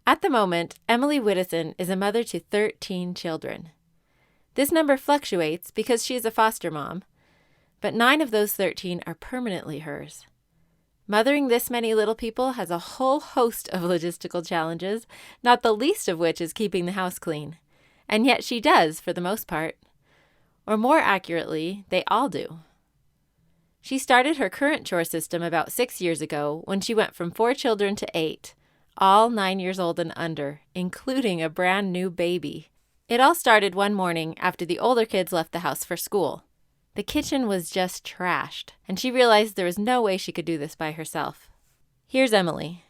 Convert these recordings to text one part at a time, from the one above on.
At the moment, Emily Widdison is a mother to 13 children. This number fluctuates because she is a foster mom, but 9 of those 13 are permanently hers. Mothering this many little people has a whole host of logistical challenges, not the least of which is keeping the house clean. And yet she does, for the most part. Or more accurately, they all do. She started her current chore system about 6 years ago when she went from 4 children to 8, all 9 years old and under, including a brand new baby. It all started one morning after the older kids left the house for school. The kitchen was just trashed, and she realized there was no way she could do this by herself. Here's Emily.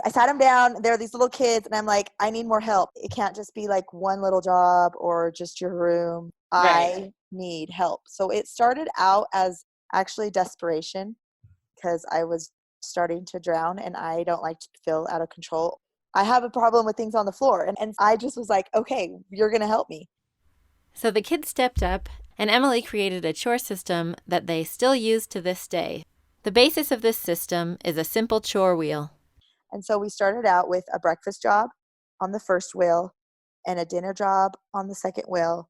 I sat them down. There are these little kids, and I'm like, I need more help. It can't just be like one little job or just your room. Right. I need help. So it started out as actually desperation because I was starting to drown, and I don't like to feel out of control. I have a problem with things on the floor, and I just was like, okay, you're going to help me. So the kids stepped up, and Emily created a chore system that they still use to this day. The basis of this system is a simple chore wheel. And so we started out with a breakfast job on the first wheel and a dinner job on the second wheel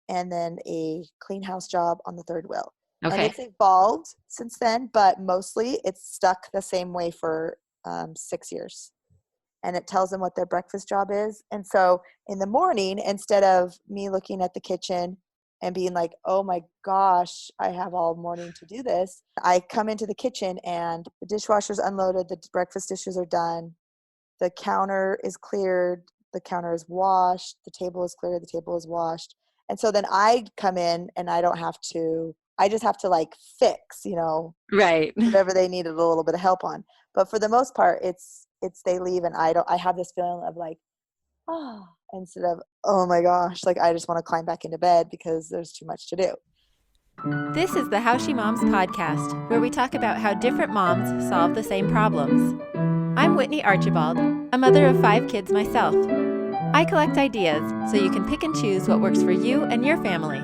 and then a clean house job on the third wheel. Okay. And it's evolved since then, but mostly it's stuck the same way for 6 years. And it tells them what their breakfast job is. And so in the morning, instead of me looking at the kitchen and being like, oh my gosh, I have all morning to do this, I come into the kitchen and the dishwasher's unloaded, the breakfast dishes are done, the counter is cleared, the counter is washed, the table is cleared, the table is washed. And so then I come in and I just have to like fix, Right. whatever they needed a little bit of help on. But for the most part, it's they leave and I have this feeling of like, instead of, oh my gosh, like I just want to climb back into bed because there's too much to do. This is the How She Moms podcast, where we talk about how different moms solve the same problems. I'm Whitney Archibald, a mother of 5 kids myself. I collect ideas so you can pick and choose what works for you and your family.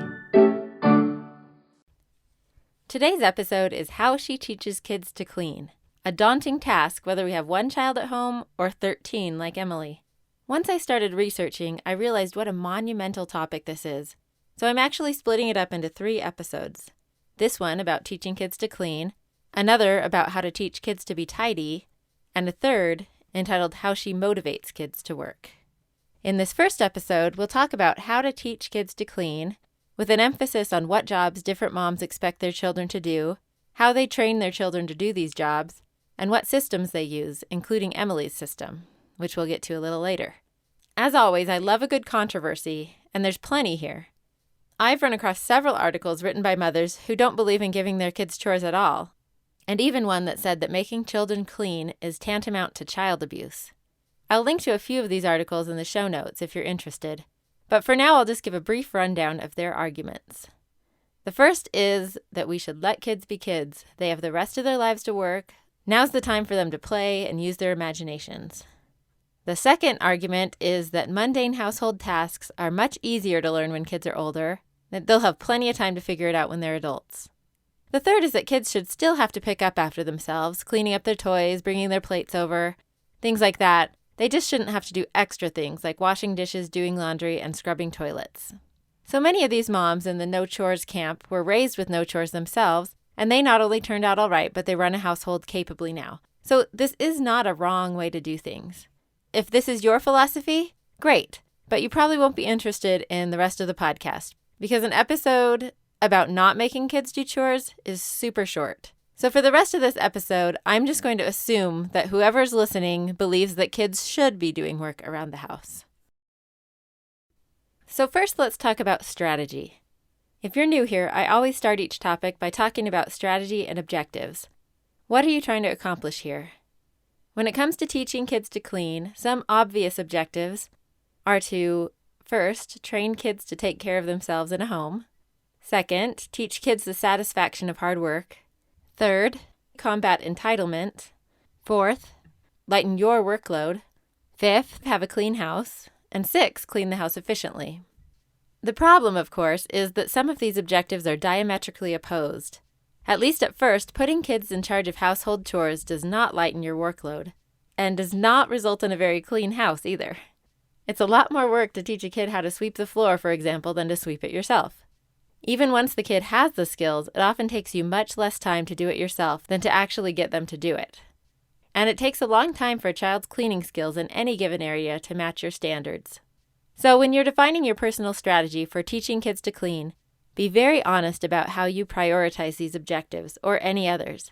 Today's episode is how she teaches kids to clean. A daunting task whether we have 1 child at home or 13 like Emily. Once I started researching, I realized what a monumental topic this is. So I'm actually splitting it up into 3 episodes. This one about teaching kids to clean, another about how to teach kids to be tidy, and a third entitled How She Motivates Kids to Work. In this first episode, we'll talk about how to teach kids to clean, with an emphasis on what jobs different moms expect their children to do, how they train their children to do these jobs, and what systems they use, including Emily's system, which we'll get to a little later. As always, I love a good controversy, and there's plenty here. I've run across several articles written by mothers who don't believe in giving their kids chores at all, and even one that said that making children clean is tantamount to child abuse. I'll link to a few of these articles in the show notes if you're interested, but for now I'll just give a brief rundown of their arguments. The first is that we should let kids be kids. They have the rest of their lives to work. Now's the time for them to play and use their imaginations. The second argument is that mundane household tasks are much easier to learn when kids are older, that they'll have plenty of time to figure it out when they're adults. The third is that kids should still have to pick up after themselves, cleaning up their toys, bringing their plates over, things like that. They just shouldn't have to do extra things like washing dishes, doing laundry, and scrubbing toilets. So many of these moms in the no chores camp were raised with no chores themselves, and they not only turned out all right, but they run a household capably now. So this is not a wrong way to do things. If this is your philosophy, great, but you probably won't be interested in the rest of the podcast because an episode about not making kids do chores is super short. So for the rest of this episode, I'm just going to assume that whoever's listening believes that kids should be doing work around the house. So first, let's talk about strategy. If you're new here, I always start each topic by talking about strategy and objectives. What are you trying to accomplish here? When it comes to teaching kids to clean, some obvious objectives are to, first, train kids to take care of themselves in a home. Second, teach kids the satisfaction of hard work. Third, combat entitlement. Fourth, lighten your workload. Fifth, have a clean house. And 6, clean the house efficiently. The problem, of course, is that some of these objectives are diametrically opposed. At least at first, putting kids in charge of household chores does not lighten your workload. and does not result in a very clean house either. It's a lot more work to teach a kid how to sweep the floor, for example, than to sweep it yourself. Even once the kid has the skills, it often takes you much less time to do it yourself than to actually get them to do it. And it takes a long time for a child's cleaning skills in any given area to match your standards. So when you're defining your personal strategy for teaching kids to clean, be very honest about how you prioritize these objectives or any others.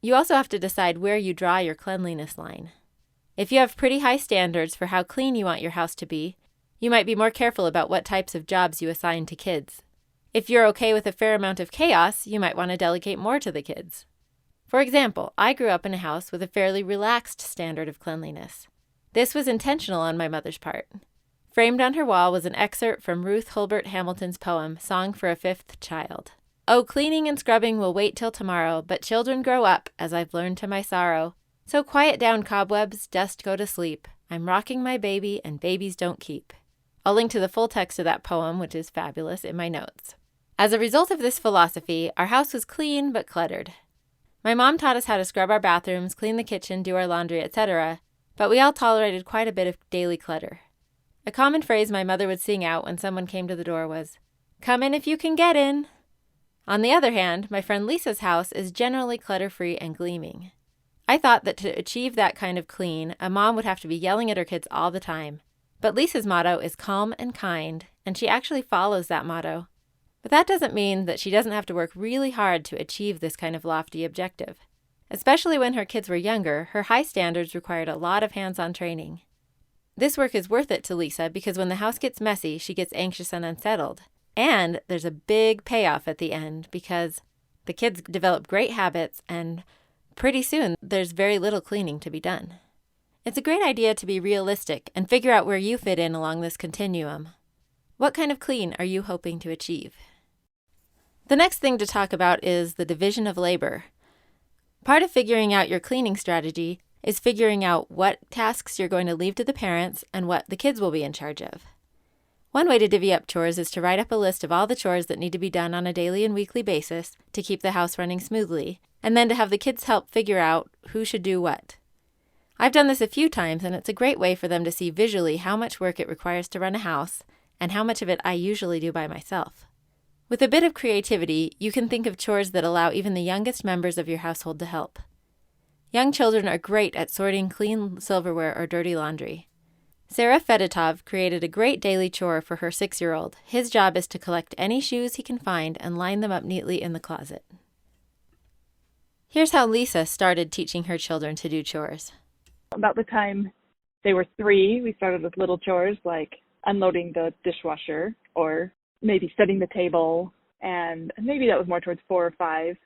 You also have to decide where you draw your cleanliness line. If you have pretty high standards for how clean you want your house to be, you might be more careful about what types of jobs you assign to kids. If you're okay with a fair amount of chaos, you might want to delegate more to the kids. For example, I grew up in a house with a fairly relaxed standard of cleanliness. This was intentional on my mother's part. Framed on her wall was an excerpt from Ruth Hulbert Hamilton's poem, Song for a Fifth Child. Oh, cleaning and scrubbing will wait till tomorrow, but children grow up, as I've learned to my sorrow. So quiet down, cobwebs, dust go to sleep. I'm rocking my baby, and babies don't keep. I'll link to the full text of that poem, which is fabulous, in my notes. As a result of this philosophy, our house was clean but cluttered. My mom taught us how to scrub our bathrooms, clean the kitchen, do our laundry, etc., but we all tolerated quite a bit of daily clutter. A common phrase my mother would sing out when someone came to the door was, "Come in if you can get in." On the other hand, my friend Lisa's house is generally clutter-free and gleaming. I thought that to achieve that kind of clean, a mom would have to be yelling at her kids all the time. But Lisa's motto is calm and kind, and she actually follows that motto. But that doesn't mean that she doesn't have to work really hard to achieve this kind of lofty objective. Especially when her kids were younger, her high standards required a lot of hands-on training. This work is worth it to Lisa because when the house gets messy, she gets anxious and unsettled. And there's a big payoff at the end because the kids develop great habits and pretty soon there's very little cleaning to be done. It's a great idea to be realistic and figure out where you fit in along this continuum. What kind of clean are you hoping to achieve? The next thing to talk about is the division of labor. Part of figuring out your cleaning strategy is figuring out what tasks you're going to leave to the parents and what the kids will be in charge of. One way to divvy up chores is to write up a list of all the chores that need to be done on a daily and weekly basis to keep the house running smoothly, and then to have the kids help figure out who should do what. I've done this a few times, and it's a great way for them to see visually how much work it requires to run a house and how much of it I usually do by myself. With a bit of creativity, you can think of chores that allow even the youngest members of your household to help. Young children are great at sorting clean silverware or dirty laundry. Sarah Fedotov created a great daily chore for her 6-year-old. His job is to collect any shoes he can find and line them up neatly in the closet. Here's how Lisa started teaching her children to do chores. About the time they were 3, we started with little chores like unloading the dishwasher or maybe setting the table, and maybe that was more towards 4 or 5.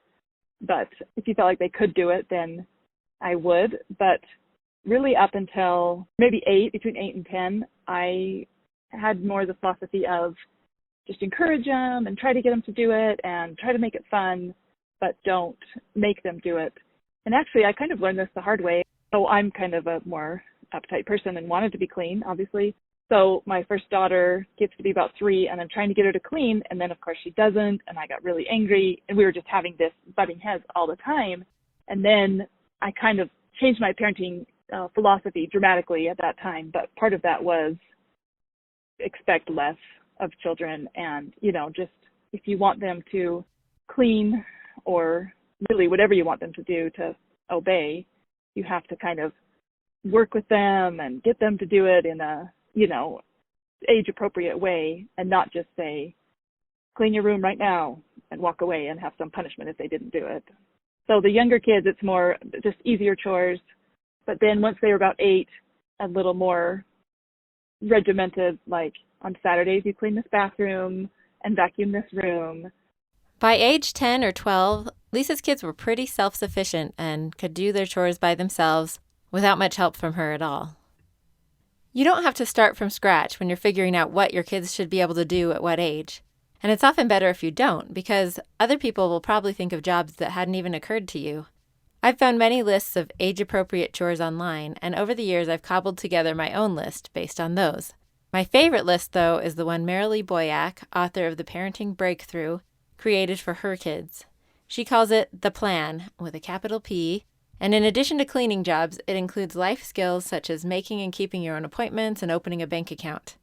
But if you felt like they could do it, then I would. But really up until maybe 8, between 8 and 10, I had more the philosophy of just encourage them and try to get them to do it and try to make it fun, but don't make them do it. And actually, I kind of learned this the hard way. So I'm kind of a more uptight person and wanted to be clean, obviously. So my first daughter gets to be about 3, and I'm trying to get her to clean, and then of course she doesn't, and I got really angry, and we were just having this butting heads all the time. And then I kind of changed my parenting philosophy dramatically at that time, but part of that was expect less of children, and just if you want them to clean or really whatever you want them to do to obey, you have to kind of work with them and get them to do it in a age appropriate way, and not just say clean your room right now and walk away and have some punishment if they didn't do it. So the younger kids, it's more just easier chores. But then once they were about 8, a little more regimented, like on Saturdays you clean this bathroom and vacuum this room. By age 10 or 12, Lisa's kids were pretty self-sufficient and could do their chores by themselves without much help from her at all. You don't have to start from scratch when you're figuring out what your kids should be able to do at what age. And it's often better if you don't, because other people will probably think of jobs that hadn't even occurred to you. I've found many lists of age-appropriate chores online, and over the years I've cobbled together my own list based on those. My favorite list, though, is the one Marilee Boyack, author of The Parenting Breakthrough, created for her kids. She calls it The Plan, with a capital P, And in addition to cleaning jobs, it includes life skills such as making and keeping your own appointments and opening a bank account.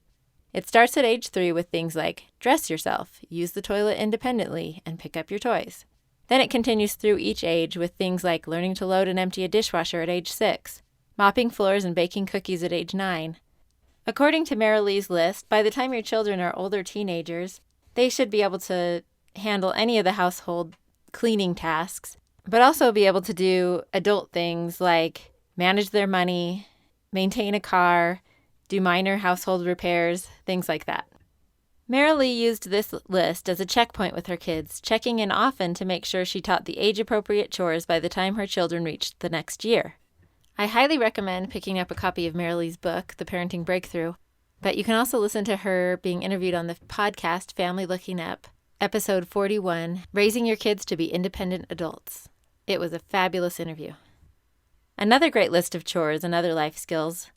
It starts at age 3 with things like dress yourself, use the toilet independently, and pick up your toys. Then it continues through each age with things like learning to load and empty a dishwasher at age 6, mopping floors and baking cookies at age 9. According to Marilee's list, by the time your children are older teenagers, they should be able to handle any of the household cleaning tasks, but also be able to do adult things like manage their money, maintain a car, do minor household repairs, things like that. Marilee used this list as a checkpoint with her kids, checking in often to make sure she taught the age-appropriate chores by the time her children reached the next year. I highly recommend picking up a copy of Marilee's book, The Parenting Breakthrough, but you can also listen to her being interviewed on the podcast Family Looking Up, episode 41, Raising Your Kids to be Independent Adults. It was a fabulous interview. Another great list of chores and other life skills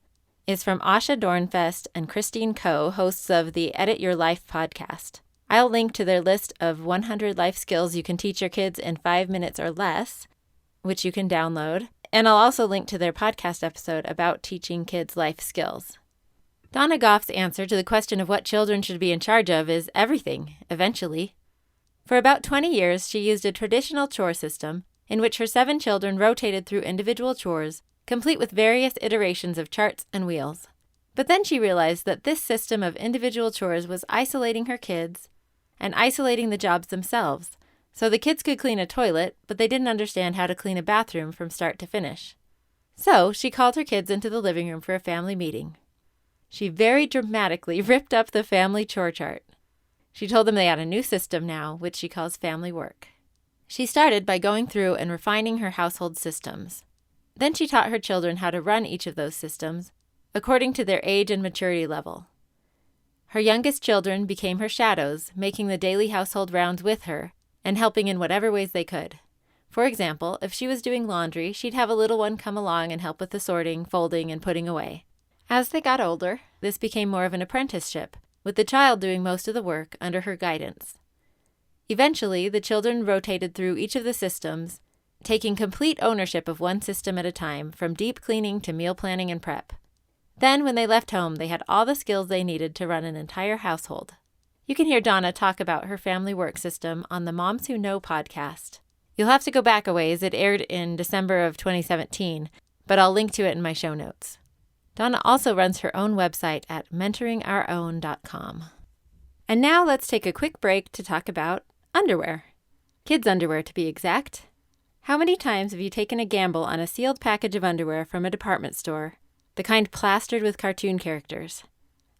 is from Asha Dornfest and Christine Coe, hosts of the Edit Your Life podcast. I'll link to their list of 100 life skills you can teach your kids in 5 minutes or less, which you can download, and I'll also link to their podcast episode about teaching kids life skills. Donna Goff's answer to the question of what children should be in charge of is everything, eventually. For about 20 years, she used a traditional chore system in which her 7 children rotated through individual chores, complete with various iterations of charts and wheels. But then she realized that this system of individual chores was isolating her kids and isolating the jobs themselves. So the kids could clean a toilet, but they didn't understand how to clean a bathroom from start to finish. So she called her kids into the living room for a family meeting. She very dramatically ripped up the family chore chart. She told them they had a new system now, which she calls family work. She started by going through and refining her household systems. Then she taught her children how to run each of those systems according to their age and maturity level. Her youngest children became her shadows, making the daily household rounds with her and helping in whatever ways they could. For example, if she was doing laundry, she'd have a little one come along and help with the sorting, folding, and putting away. As they got older, this became more of an apprenticeship, with the child doing most of the work under her guidance. Eventually, the children rotated through each of the systems, taking complete ownership of one system at a time, from deep cleaning to meal planning and prep. Then, when they left home, they had all the skills they needed to run an entire household. You can hear Donna talk about her family work system on the Moms Who Know podcast. You'll have to go back a ways. It aired in December of 2017, but I'll link to it in my show notes. Donna also runs her own website at mentoringourown.com. And now let's take a quick break to talk about underwear. Kids' underwear, to be exact. How many times have you taken a gamble on a sealed package of underwear from a department store, the kind plastered with cartoon characters?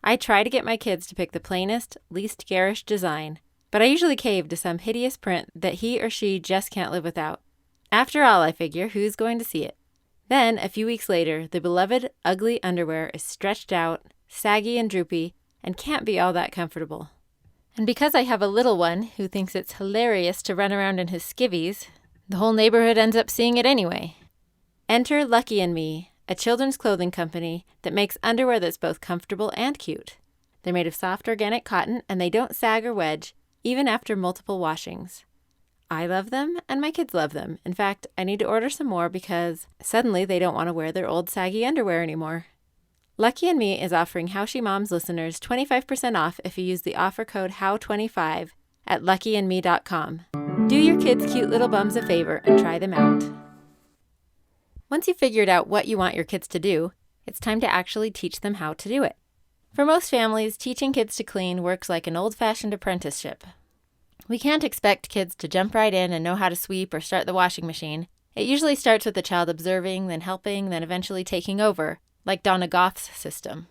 I try to get my kids to pick the plainest, least garish design, but I usually cave to some hideous print that he or she just can't live without. After all, I figure, who's going to see it? Then, a few weeks later, the beloved, ugly underwear is stretched out, saggy and droopy, and can't be all that comfortable. And because I have a little one who thinks it's hilarious to run around in his skivvies, the whole neighborhood ends up seeing it anyway. Enter Lucky & Me, a children's clothing company that makes underwear that's both comfortable and cute. They're made of soft organic cotton, and they don't sag or wedge, even after multiple washings. I love them, and my kids love them. In fact, I need to order some more because suddenly they don't want to wear their old saggy underwear anymore. Lucky & Me is offering How She Moms listeners 25% off if you use the offer code HOW25 at luckyandme.com. Do your kids' cute little bums a favor and try them out. Once you've figured out what you want your kids to do, it's time to actually teach them how to do it. For most families, teaching kids to clean works like an old-fashioned apprenticeship. We can't expect kids to jump right in and know how to sweep or start the washing machine. It usually starts with the child observing, then helping, then eventually taking over, like Donna Goff's system.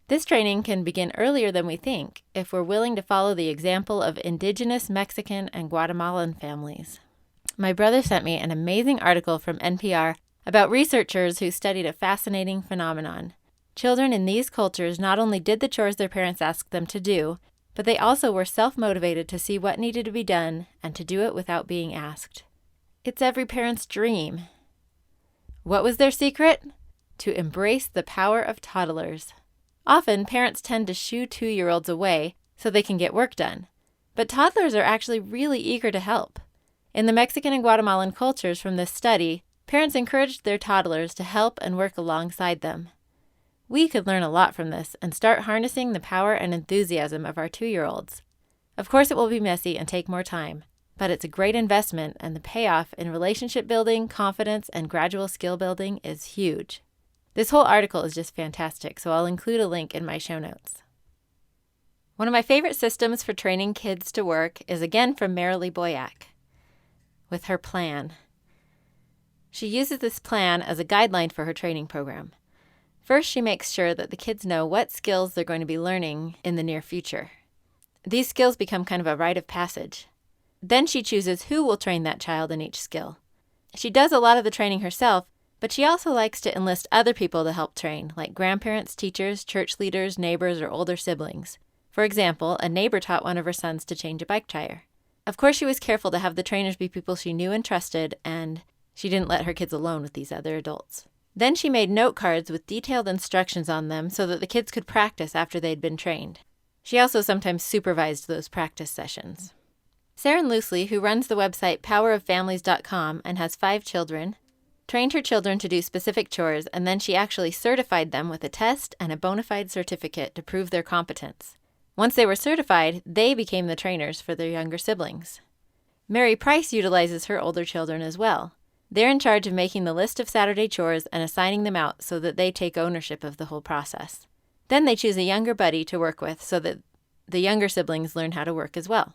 This training can begin earlier than we think if we're willing to follow the example of indigenous Mexican and Guatemalan families. My brother sent me an amazing article from NPR about researchers who studied a fascinating phenomenon. Children in these cultures not only did the chores their parents asked them to do, but they also were self-motivated to see what needed to be done and to do it without being asked. It's every parent's dream. What was their secret? To embrace the power of toddlers. Often, parents tend to shoo 2-year-olds away so they can get work done. But toddlers are actually really eager to help. In the Mexican and Guatemalan cultures from this study, Parents encouraged their toddlers to help and work alongside them. We could learn a lot from this and start harnessing the power and enthusiasm of our 2-year-olds. Of course, it will be messy and take more time, but it's a great investment, and the payoff in relationship building, confidence, and gradual skill building is huge. This whole article is just fantastic, so I'll include a link in my show notes. One of my favorite systems for training kids to work is again from Marilee Boyack, with her plan. She uses this plan as a guideline for her training program. First, she makes sure that the kids know what skills they're going to be learning in the near future. These skills become kind of a rite of passage. Then she chooses who will train that child in each skill. She does a lot of the training herself, but she also likes to enlist other people to help train, like grandparents, teachers, church leaders, neighbors, or older siblings. For example, a neighbor taught one of her sons to change a bike tire. Of course, she was careful to have the trainers be people she knew and trusted, and she didn't let her kids alone with these other adults. Then she made note cards with detailed instructions on them so that the kids could practice after they'd been trained. She also sometimes supervised those practice sessions. Saren Loosely, who runs the website poweroffamilies.com and has 5 children, trained her children to do specific chores, and then she actually certified them with a test and a bona fide certificate to prove their competence. Once they were certified, they became the trainers for their younger siblings. Mary Price utilizes her older children as well. They're in charge of making the list of Saturday chores and assigning them out so that they take ownership of the whole process. Then they choose a younger buddy to work with so that the younger siblings learn how to work as well.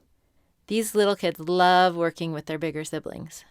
These little kids love working with their bigger siblings.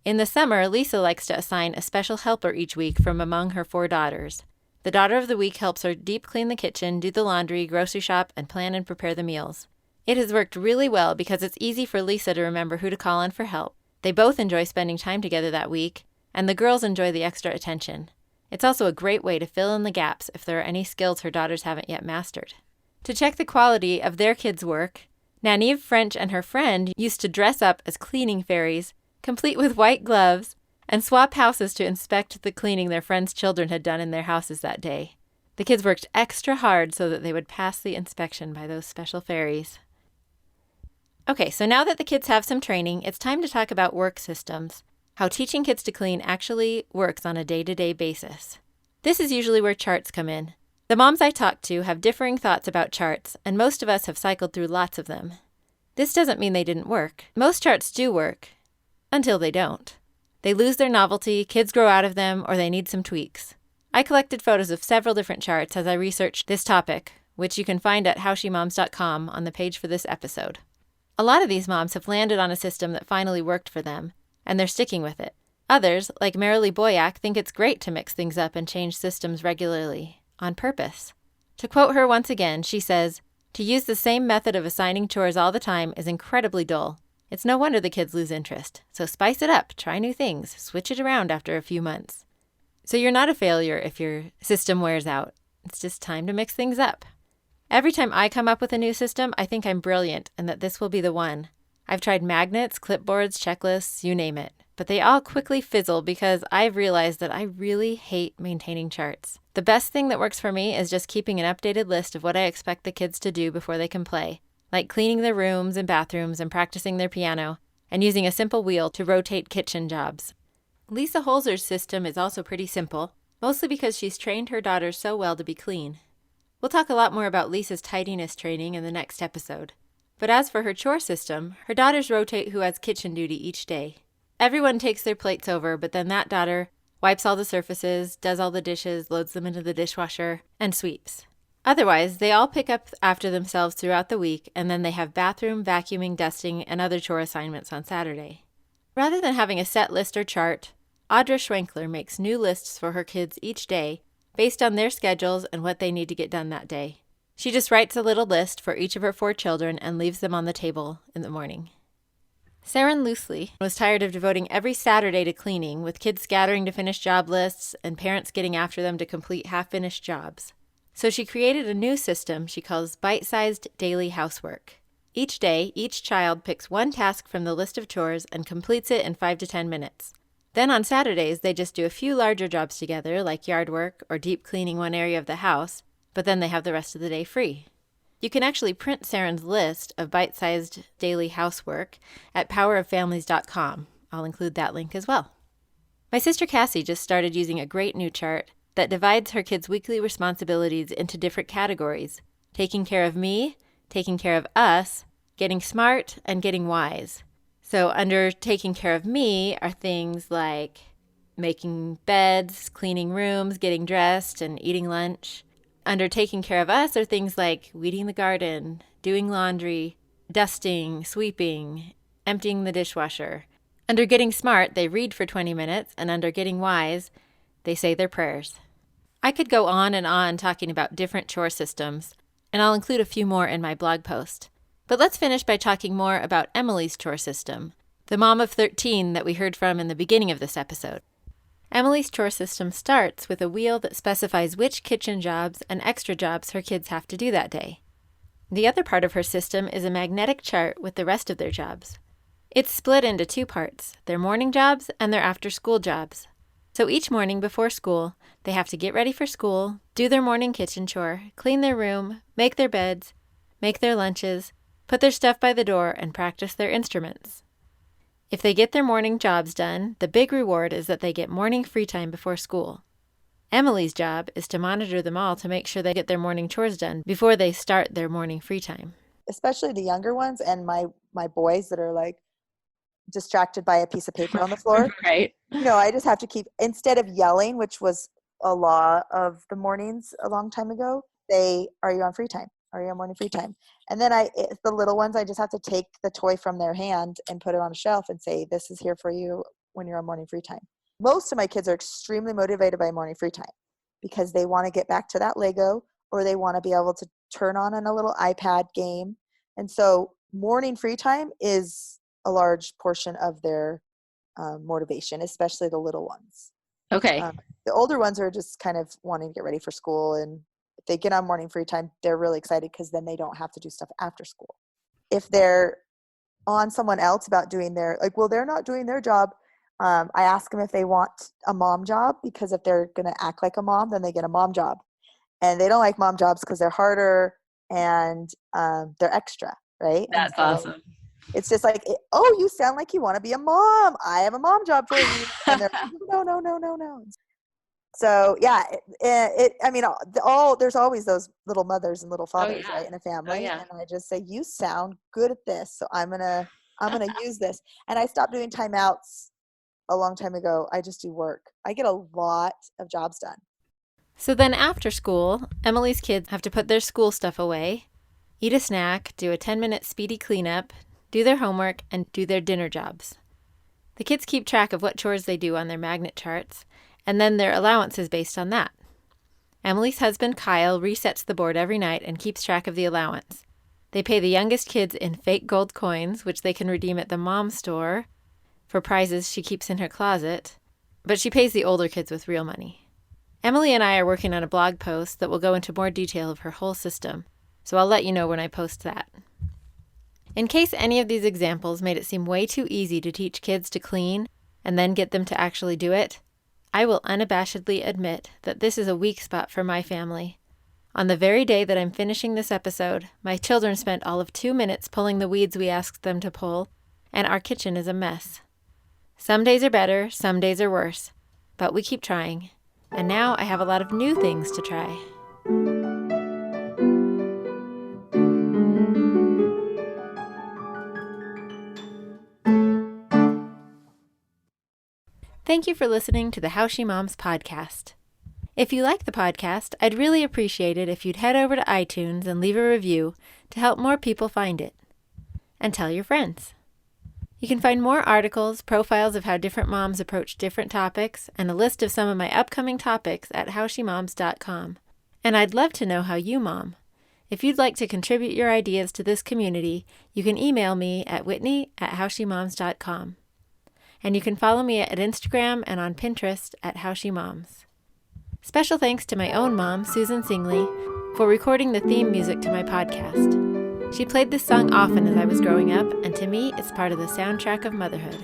In the summer, Lisa likes to assign a special helper each week from among her 4 daughters. The daughter of the week helps her deep clean the kitchen, do the laundry, grocery shop, and plan and prepare the meals. It has worked really well because it's easy for Lisa to remember who to call on for help. They both enjoy spending time together that week, and the girls enjoy the extra attention. It's also a great way to fill in the gaps if there are any skills her daughters haven't yet mastered. To check the quality of their kids' work, Nanive French and her friend used to dress up as cleaning fairies, complete with white gloves, and swap houses to inspect the cleaning their friends' children had done in their houses that day. The kids worked extra hard so that they would pass the inspection by those special fairies. Okay, so now that the kids have some training, it's time to talk about work systems, how teaching kids to clean actually works on a day-to-day basis. This is usually where charts come in. The moms I talk to have differing thoughts about charts, and most of us have cycled through lots of them. This doesn't mean they didn't work. Most charts do work, until they don't. They lose their novelty, kids grow out of them, or they need some tweaks. I collected photos of several different charts as I researched this topic, which you can find at howshemoms.com on the page for this episode. A lot of these moms have landed on a system that finally worked for them, and they're sticking with it. Others, like Marilee Boyack, think it's great to mix things up and change systems regularly, on purpose. To quote her once again, she says, "To use the same method of assigning chores all the time is incredibly dull. It's no wonder the kids lose interest. So spice it up, try new things, switch it around after a few months." So you're not a failure if your system wears out. It's just time to mix things up. Every time I come up with a new system, I think I'm brilliant and that this will be the one. I've tried magnets, clipboards, checklists, you name it. But they all quickly fizzle because I've realized that I really hate maintaining charts. The best thing that works for me is just keeping an updated list of what I expect the kids to do before they can play, like cleaning their rooms and bathrooms and practicing their piano, and using a simple wheel to rotate kitchen jobs. Lisa Holzer's system is also pretty simple, mostly because she's trained her daughters so well to be clean. We'll talk a lot more about Lisa's tidiness training in the next episode. But as for her chore system, her daughters rotate who has kitchen duty each day. Everyone takes their plates over, but then that daughter wipes all the surfaces, does all the dishes, loads them into the dishwasher, and sweeps. Otherwise, they all pick up after themselves throughout the week, and then they have bathroom, vacuuming, dusting, and other chore assignments on Saturday. Rather than having a set list or chart, Audra Schwenkler makes new lists for her kids each day based on their schedules and what they need to get done that day. She just writes a little list for each of her 4 children and leaves them on the table in the morning. Saren Loosely was tired of devoting every Saturday to cleaning, with kids scattering to finish job lists and parents getting after them to complete half-finished jobs. So she created a new system she calls bite-sized daily housework. Each day, each child picks one task from the list of chores and completes it in 5 to 10 minutes. Then on Saturdays, they just do a few larger jobs together, like yard work or deep cleaning one area of the house, but then they have the rest of the day free. You can actually print Saren's list of bite-sized daily housework at poweroffamilies.com. I'll include that link as well. My sister Cassie just started using a great new chart that divides her kids' weekly responsibilities into different categories: taking care of me, taking care of us, getting smart, and getting wise. So under taking care of me are things like making beds, cleaning rooms, getting dressed, and eating lunch. Under taking care of us are things like weeding the garden, doing laundry, dusting, sweeping, emptying the dishwasher. Under getting smart, they read for 20 minutes, and under getting wise, they say their prayers. I could go on and on talking about different chore systems, and I'll include a few more in my blog post. But let's finish by talking more about Emily's chore system, the mom of 13 that we heard from in the beginning of this episode. Emily's chore system starts with a wheel that specifies which kitchen jobs and extra jobs her kids have to do that day. The other part of her system is a magnetic chart with the rest of their jobs. It's split into two parts, their morning jobs and their after-school jobs. So each morning before school, they have to get ready for school, do their morning kitchen chore, clean their room, make their beds, make their lunches, put their stuff by the door, and practice their instruments. If they get their morning jobs done, the big reward is that they get morning free time before school. Emily's job is to monitor them all to make sure they get their morning chores done before they start their morning free time. Especially the younger ones and my boys that are like distracted by a piece of paper on the floor. Right. I just have to keep, instead of yelling, which was a law of the mornings a long time ago, are you on free time? Are you on morning free time? And then the little ones, I just have to take the toy from their hand and put it on a shelf and say, this is here for you when you're on morning free time. Most of my kids are extremely motivated by morning free time because they want to get back to that Lego, or they want to be able to turn on a little iPad game. And so morning free time is a large portion of their motivation, especially the little ones. Okay. The older ones are just kind of wanting to get ready for school, and if they get on morning free time, they're really excited because then they don't have to do stuff after school. If they're on someone else about doing they're not doing their job, I ask them if they want a mom job, because if they're going to act like a mom, then they get a mom job. And they don't like mom jobs because they're harder and they're extra, right? That's awesome. It's just like, oh, you sound like you want to be a mom. I have a mom job for you. And they're like, no. So yeah, there's always those little mothers and little fathers, right, in a family. And I just say, you sound good at this, so I'm gonna use this. And I stopped doing timeouts a long time ago. I just do work. I get a lot of jobs done. So then after school, Emily's kids have to put their school stuff away, eat a snack, do a 10-minute speedy cleanup, do their homework, and do their dinner jobs. The kids keep track of what chores they do on their magnet charts, and then their allowance is based on that. Emily's husband, Kyle, resets the board every night and keeps track of the allowance. They pay the youngest kids in fake gold coins, which they can redeem at the mom store for prizes she keeps in her closet, but she pays the older kids with real money. Emily and I are working on a blog post that will go into more detail of her whole system, so I'll let you know when I post that. In case any of these examples made it seem way too easy to teach kids to clean and then get them to actually do it, I will unabashedly admit that this is a weak spot for my family. On the very day that I'm finishing this episode, my children spent all of 2 minutes pulling the weeds we asked them to pull, and our kitchen is a mess. Some days are better, some days are worse, but we keep trying. And now I have a lot of new things to try. Thank you for listening to the How She Moms podcast. If you like the podcast, I'd really appreciate it if you'd head over to iTunes and leave a review to help more people find it. And tell your friends. You can find more articles, profiles of how different moms approach different topics, and a list of some of my upcoming topics at howshemoms.com. And I'd love to know how you mom. If you'd like to contribute your ideas to this community, you can email me at whitney@howshemoms.com. And you can follow me at Instagram and on Pinterest at howshemoms. Special thanks to my own mom, Susan Singley, for recording the theme music to my podcast. She played this song often as I was growing up, and to me, it's part of the soundtrack of motherhood.